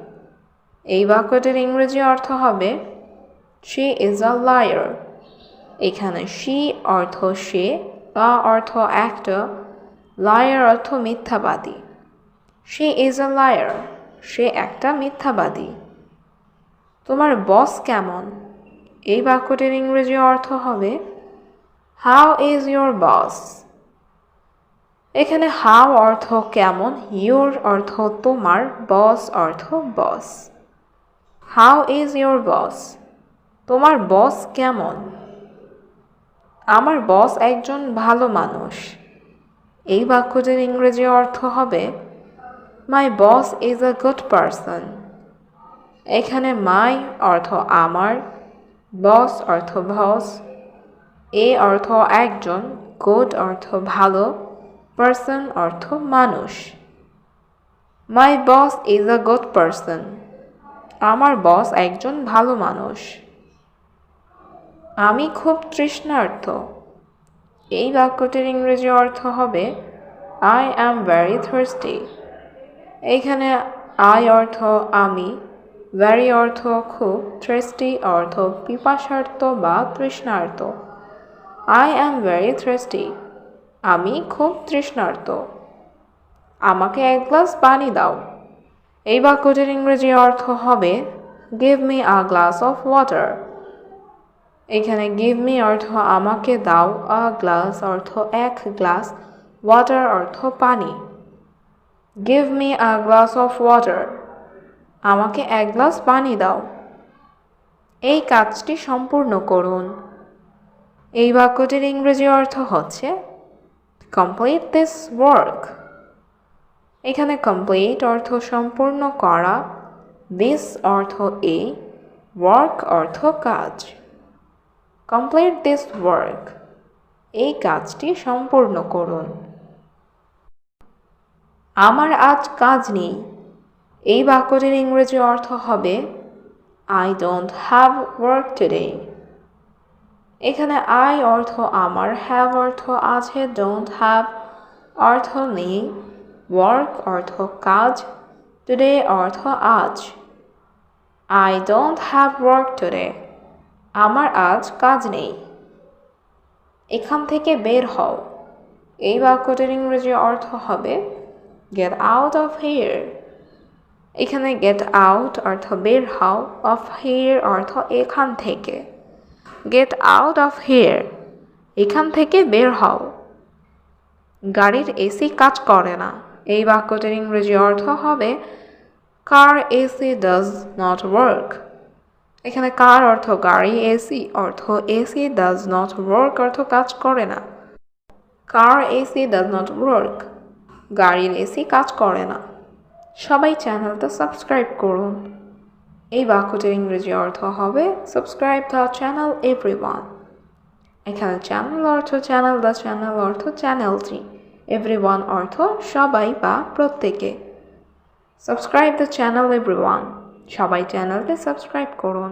এই বাক্যটির ইংরেজি অর্থ হবে শি ইজ আ লায়ার। এখানে শি অর্থ সে, আ অর্থ একটা, লায়ার অর্থ মিথ্যাবাদী। শি ইজ আ লায়ার, সে একটা মিথ্যাবাদী। তোমার বস কেমন? এই বাক্যটির ইংরেজি অর্থ হবে হাউ ইজ ইয়োর বস। এখানে হাউ অর্থ কেমন, ইয়োর অর্থ তোমার, বস অর্থ বস। হাউ ইজ ইয়োর বস, তোমার বস কেমন? আমার বস একজন ভালো মানুষ। এই বাক্যটির ইংরেজি অর্থ হবে my boss is a good person. এখানে মাই অর্থ আমার, বস অর্থ বস, এ অর্থ একজন, গুড অর্থ ভালো, পারসন অর্থ মানুষ। My boss is a good person, আমার বস একজন ভালো মানুষ। আমি খুব তৃষ্ণার্ত। এই বাক্যটির ইংরেজি অর্থ হবে আই অ্যাম ভেরি থার্স্টি। এইখানে আই অর্থ আমি, ভেরি অর্থ খুব, থার্স্টি অর্থ পিপাসার্ত বা তৃষ্ণার্ত। আই অ্যাম ভেরি থার্স্টি, আমি খুব তৃষ্ণার্ত। আমাকে এক গ্লাস পানি দাও। এই বাক্যটির ইংরেজি অর্থ হবে give me a glass of water. এখানে গিভ মি অর্থ আমাকে দাও, আ গ্লাস অর্থ এক গ্লাস, ওয়াটার অর্থ পানি। Give me a glass of water, আমাকে এক গ্লাস পানি দাও। এই কাজটি সম্পূর্ণ করুন। এই বাক্যটির ইংরেজি অর্থ হচ্ছে কমপ্লিট দিস ওয়ার্ক। এখানে কমপ্লিট অর্থ সম্পূর্ণ করা, দিস অর্থ এই, ওয়ার্ক অর্থ কাজ। কমপ্লিট দিস ওয়ার্ক, এই কাজটি সম্পূর্ণ করুন। আমার আজ কাজ নেই। এই বাক্যটির ইংরেজি অর্থ হবে I don't have work today. এখানে আই অর্থ আমার, হ্যাভ অর্থ আছে, ডোন্ট হ্যাভ অর্থ নেই, ওয়ার্ক অর্থ কাজ, টুডে অর্থ আজ। I don't have work today, আমার আজ কাজ নেই। এখান থেকে বের হও। এই বাক্যটির ইংরেজি অর্থ হবে গেট আউট অফ হিয়ার। এখানে গেট আউট অর্থ বের হও, অফ হিয়ার অর্থ এখান থেকে। গেট আউট অফ হিয়ার, এখান থেকে বের হও। গাড়ির এসি কাজ করে না। এই বাক্যটির ইংরেজি অর্থ হবে car AC does not work. এখানে কার অর্থ গাড়ি, এসি অর্থ এসি ডাজ নট ওয়ার্ক অর্থ কাজ করে না। Car AC does not work, গাড়ির এসি কাজ করে না। সবাই চ্যানেলটা সাবস্ক্রাইব করুন। এই বাক্যটির ইংরেজি অর্থ হবে সাবস্ক্রাইব দ্য চ্যানেল এভরিওয়ান। এখানে চ্যানেল অর্থ চ্যানেল, দ্য চ্যানেল অর্থ চ্যানেলটি, এভরিওয়ান অর্থ সবাই বা প্রত্যেকে। সাবস্ক্রাইব দ্য চ্যানেল এভরিওয়ান, সবাই চ্যানেলটি সাবস্ক্রাইব করুন।